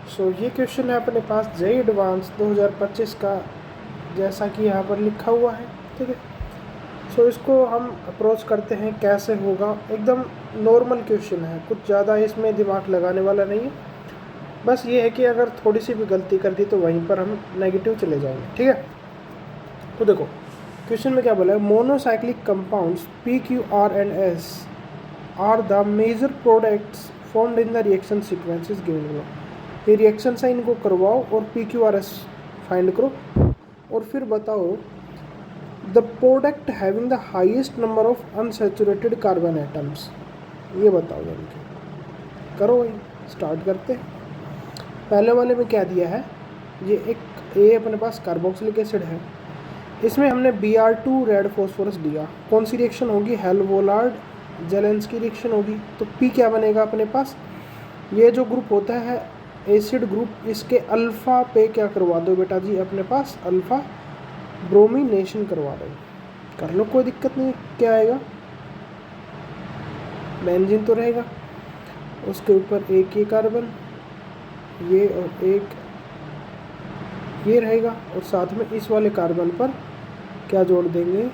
सो ये क्वेश्चन है अपने पास जेईई एडवांस 2025 का, जैसा कि यहाँ पर लिखा हुआ है। ठीक है, सो इसको हम अप्रोच करते हैं कैसे होगा। एकदम नॉर्मल क्वेश्चन है, कुछ ज़्यादा इसमें दिमाग लगाने वाला नहीं है। बस ये है कि अगर थोड़ी सी भी गलती कर दी तो वहीं पर हम नेगेटिव चले जाएंगे। ठीक है, तो देखो क्वेश्चन में क्या बोला है, monocyclic compounds PQR and S are the major products formed in the reaction sequences given below. ये रिएक्शन है, इनको करवाओ और PQRS फाइंड करो और फिर बताओ the product having the highest number of unsaturated carbon atoms. ये बताओ जल्दी करो, भाई स्टार्ट करते हैं। पहले वाले में क्या दिया है, ये एक ए अपने पास कार्बोक्सिलिक एसिड है, इसमें हमने Br2 रेड फॉस्फोरस दिया। कौन सी रिएक्शन होगी, हेल्वोलार्ड जेलेंस्की रिएक्शन होगी। तो P क्या बनेगा अपने पास, ये जो ग्रुप होता है एसिड ग्रुप, इसके अल्फ़ा पे क्या करवा दो बेटा जी, अपने पास अल्फ़ा ब्रोमिनेशन करवा दो, कर लो कोई दिक्कत नहीं। क्या आएगा, बेंजीन तो रहेगा, उसके ऊपर एक ये कार्बन, ये और एक ये रहेगा, और साथ में इस वाले कार्बन पर क्या जोड़ देंगे,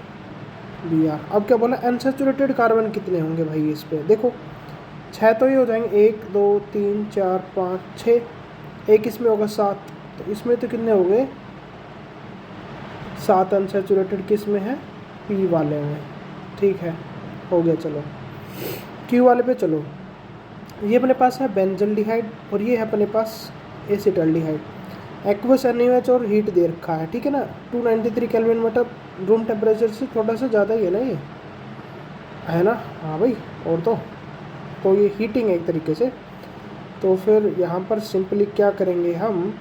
Br। अब क्या बोला, अनसैचुरेटेड कार्बन कितने होंगे भाई इस पे, देखो 6 तो ये हो जाएंगे, 1 2 3 4 5 6, एक इसमें होगा 7, तो इसमें तो कितने हो गए 7 अनसैचुरेटेड किस में है, P वाले में। ठीक है, हो गया। चलो Q वाले पे चलो, ये अपने पास है बेंजल्डिहाइड और ये है अपने पास एसिटाल्डिहाइड। एक्वस NaOH और हीट दे रखा है, ठीक है ना, 293 केल्विन, मतलब रूम टेम्परेचर से थोड़ा सा ज़्यादा ही है ना, ये है ना। हाँ भाई, और तो ये हीटिंग है एक तरीके से। तो फिर यहाँ पर सिंपली क्या करेंगे, हम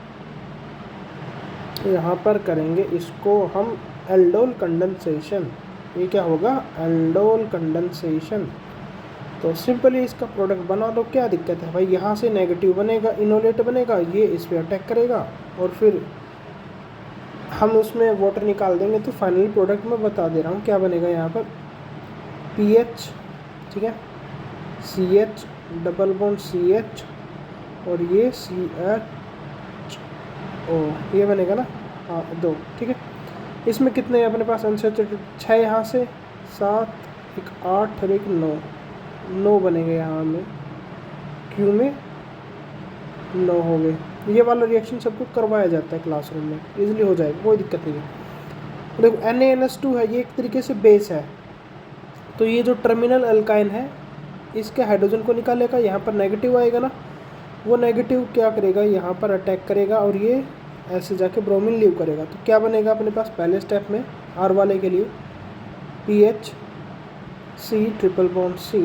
यहाँ पर करेंगे इसको हम एल्डोल कंडेंसेशन। ये क्या होगा, एल्डोल कंडेंसेशन। तो सिंपली इसका प्रोडक्ट बना दो, क्या दिक्कत है भाई, यहाँ से नेगेटिव बनेगा, इनोलेट बनेगा, ये इस पर अटैक करेगा और फिर हम उसमें वाटर निकाल देंगे। तो फाइनली प्रोडक्ट में बता दे रहा हूँ क्या बनेगा, यहाँ पर PH, ठीक है, CH डबल बॉन्ड CH और ये CHO, ये बनेगा ना, हाँ 2। ठीक है, इसमें कितने अपने पास अनसैचुरेटेड, 6 यहाँ से, 7 एक 8 और एक 9 बनेंगे यहाँ में, Q में 9 हो गए। ये वाला रिएक्शन सबको करवाया जाता है क्लासरूम में, इजीली हो जाएगा, कोई दिक्कत नहीं है। देखो NaNH2 है, ये एक तरीके से बेस है, तो ये जो टर्मिनल अल्काइन है इसके हाइड्रोजन को निकालेगा, यहाँ पर नेगेटिव आएगा ना, वो नेगेटिव क्या करेगा, यहाँ पर अटैक करेगा और ये ऐसे जाके ब्रोमीन लीव करेगा। तो क्या बनेगा अपने पास पहले स्टेप में R वाले के लिए PH C triple bond C,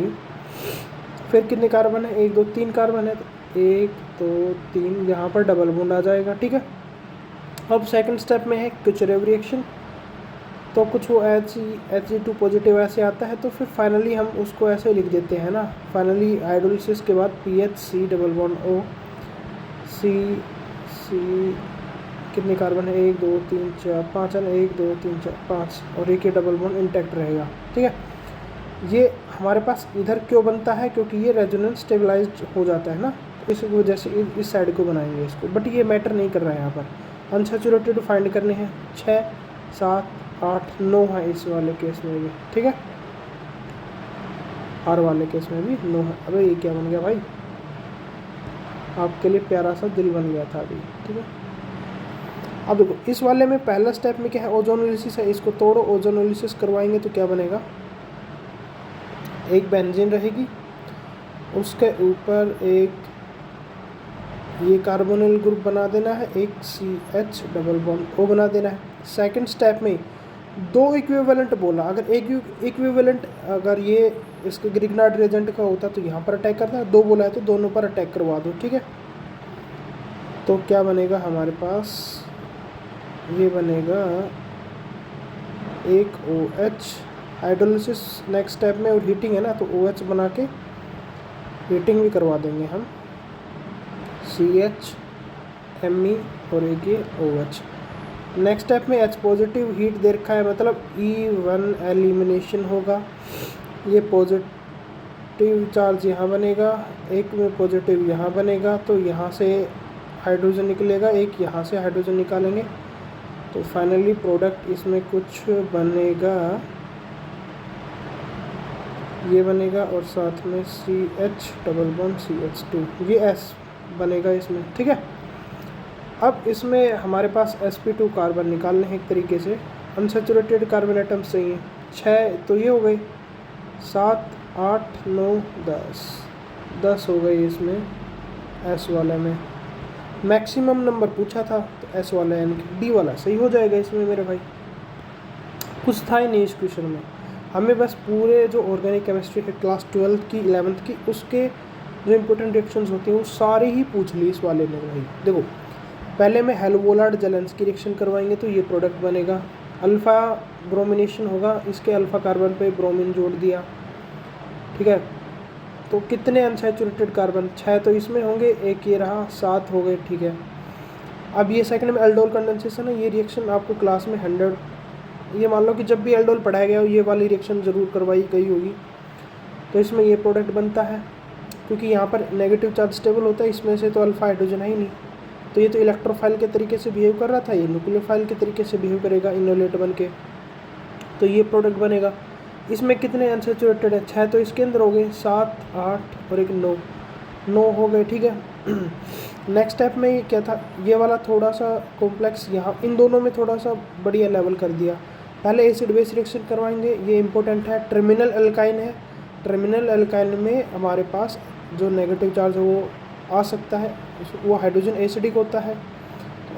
फिर कितने कार्बन है, 1 2 3 कार्बन है, तो 1 2 3 यहाँ पर डबल बॉन्ड आ जाएगा। ठीक है, अब सेकंड स्टेप में है क्युचरेव रिएक्शन, तो कुछ वो Hg2 पॉजिटिव ऐसे आता है, तो फिर फाइनली हम उसको ऐसे लिख देते हैं ना, फाइनली हाइड्रोलिसिस के बाद PHC double bond O C कितने कार्बन है, 1 2 3 4 5 है ना, 1 2 3 4 5 और एक ये डबल बॉन्ड इंटैक्ट रहेगा। ठीक है, ये हमारे पास इधर क्यों बनता है, क्योंकि ये रेजोनेंस स्टेबलाइज्ड हो जाता है ना, तो इस वजह से इस साइड को बनाएंगे इसको, बट ये मैटर नहीं कर रहा है। यहाँ पर अनसैचुरेटेड फाइंड करने हैं, 6 7 8 9 है इस वाले केस में भी। ठीक है, R वाले केस में भी 9 है। अबे ये क्या बन गया भाई, आपके लिए प्यारा सा दिल बन गया था अभी। ठीक है, अब देखो इस वाले में पहला स्टेप में क्या है, ओजोनोलिसिस है, इसको तोड़ो, ओजोनोलिसिस करवाएंगे तो क्या बनेगा, एक बेंजीन रहेगी, उसके ऊपर एक ये कार्बोनिल ग्रुप बना देना है, एक CH डबल बॉन्ड O बना देना है। सेकंड स्टेप में 2 इक्विवेलेंट बोला, अगर एक इक्विवेलेंट अगर ये इसके ग्रिग्नार्ड रिएजेंट का होता तो यहाँ पर अटैक करता है, 2 बोला है तो दोनों पर अटैक करवा दो। ठीक है, तो क्या बनेगा हमारे पास, ये बनेगा एक OH, हाइड्रोलिसिस नेक्स्ट स्टेप में, और हीटिंग है ना, तो OH बना के हीटिंग भी करवा देंगे हम, CH Me और एक ये OH। नेक्स्ट स्टेप में H पॉजिटिव हीट दे रखा है, मतलब E1 एलिमिनेशन होगा, ये पॉजिटिव पॉजिटिव चार्ज यहाँ बनेगा, एक में पॉजिटिव यहाँ बनेगा, तो यहाँ से हाइड्रोजन निकलेगा, एक यहाँ से हाइड्रोजन निकालेंगे, तो फाइनली प्रोडक्ट इसमें कुछ बनेगा, ये बनेगा और साथ में CH डबल बॉन्ड CH2, ये S बनेगा इसमें, ठीक है। अब इसमें हमारे पास sp2 कार्बन निकालने हैं एक तरीके से, अनसैचुरेटेड कार्बन एटम्स चाहिए 6, तो ये हो गए 7 8 9 10 हो गए इसमें S वाले में। मैक्सिमम नंबर पूछा था तो S वाला यानी कि D वाला सही हो जाएगा इसमें मेरे भाई। कुछ था ही नहीं इस क्वेश्चन में, हमें बस पूरे जो ऑर्गेनिक केमिस्ट्री है क्लास 12th की 11th की उसके जो इम्पोर्टेंट रिएक्शंस होती हैं वो सारे ही पूछ ली इस वाले में भाई। देखो पहले में हेलोवोलार्ड जेलेंस्की रिएक्शन करवाएंगे तो ये प्रोडक्ट बनेगा, अल्फ़ा ब्रोमिनेशन होगा, इसके अल्फ़ा कार्बन पे ब्रोमीन जोड़ दिया, ठीक है। तो कितने अनसैचुरेटेड कार्बन 6 तो इसमें होंगे, एक ये रहा 7 हो गए, ठीक है। अब ये सेकंड में एल्डोल कंडेंसेशन है, ये रिएक्शन आपको क्लास में 100, ये मान लो कि जब भी एल्डोल पढ़ाया गया हो ये वाली रिएक्शन ज़रूर करवाई गई होगी, तो इसमें ये प्रोडक्ट बनता है। क्योंकि यहाँ पर नेगेटिव चार्ज स्टेबल होता है, इसमें से तो अल्फ़ा हाइड्रोजन है ही नहीं, तो ये तो इलेक्ट्रोफाइल के तरीके से बिहेव कर रहा था, ये न्यूक्लियोफाइल के तरीके से बिहेव करेगा इनोलेट बन के, तो ये प्रोडक्ट बनेगा। इसमें कितने अनसैचुरेटेड है 6, तो इसके अंदर हो गए 7 8 और एक 9 हो गए, ठीक है। नेक्स्ट स्टेप में क्या था, ये वाला थोड़ा सा कॉम्प्लेक्स, यहाँ इन दोनों में थोड़ा सा बढ़िया लेवल कर दिया। पहले एसिड बेस रिएक्शन करवाएंगे, ये इंपॉर्टेंट है, टर्मिनल एल्काइन है, टर्मिनल एल्काइन में हमारे पास जो नेगेटिव चार्ज है वो आ सकता है, वो हाइड्रोजन एसिडिक होता है,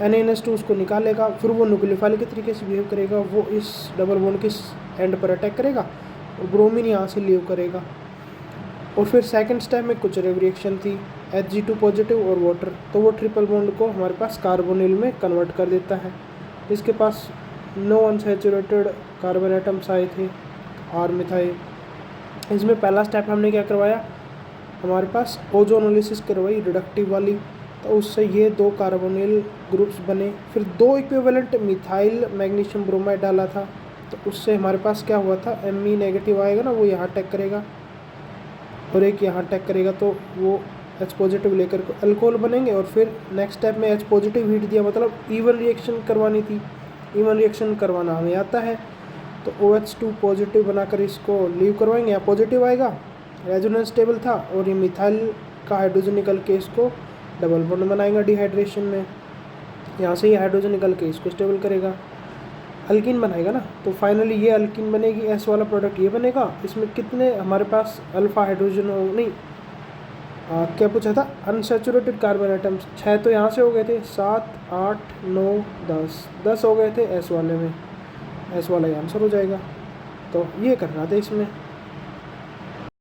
NaNH2 उसको निकालेगा, फिर वो न्यूक्लियोफाइल के तरीके से बिहेव करेगा, वो इस डबल बॉन्ड के एंड पर अटैक करेगा और ब्रोमीन यहाँ से लीव करेगा। और फिर सेकंड स्टेप में कुछ रिएक्शन थी, Hg2 पॉजिटिव और वाटर, तो वो ट्रिपल बॉन्ड को हमारे पास कार्बोनिल में कन्वर्ट कर देता है। इसके पास 9 अनसैचुरेटेड कार्बन एटम्स आए थे R मिथाइल। इसमें पहला स्टेप हमने क्या करवाया, हमारे पास ओजोनोलिसिस करवाई रिडक्टिव वाली, तो उससे ये 2 कार्बोनिल ग्रुप्स बने। फिर 2 इक्विवेलेंट मिथाइल मैग्नीशियम ब्रोमाइड डाला था, तो उससे हमारे पास क्या हुआ था, Me नेगेटिव आएगा ना, वो यहाँ अटैक करेगा और एक यहाँ अटैक करेगा, तो वो H पॉजिटिव लेकर अल्कोहल बनेंगे। और फिर नेक्स्ट स्टेप में H पॉजिटिव हीट दिया, मतलब इवन रिएक्शन करवानी थी, इवन रिएक्शन करवाना हमें आता है, तो OH2 पॉजिटिव बनाकर इसको लीव करवाएंगे, यहाँ पॉजिटिव आएगा, रेजोनेंस स्टेबल था, और ये मिथाइल का हाइड्रोजन निकल के इसको डबल बॉन्ड बनाएगा डिहाइड्रेशन में, यहाँ से ये हाइड्रोजन निकल के इसको स्टेबल करेगा, अल्कीन बनाएगा ना, तो फाइनली ये अल्कीन बनेगी, S वाला प्रोडक्ट ये बनेगा। इसमें कितने हमारे पास अल्फ़ा हाइड्रोजन हो, नहीं क्या पूछा था, अनसैचुरेटेड कार्बन एटम्स 6, तो यहाँ से हो गए थे 7 8 9 10 हो गए थे S वाले में, S वाला ही आंसर हो जाएगा। तो ये करना था इसमें।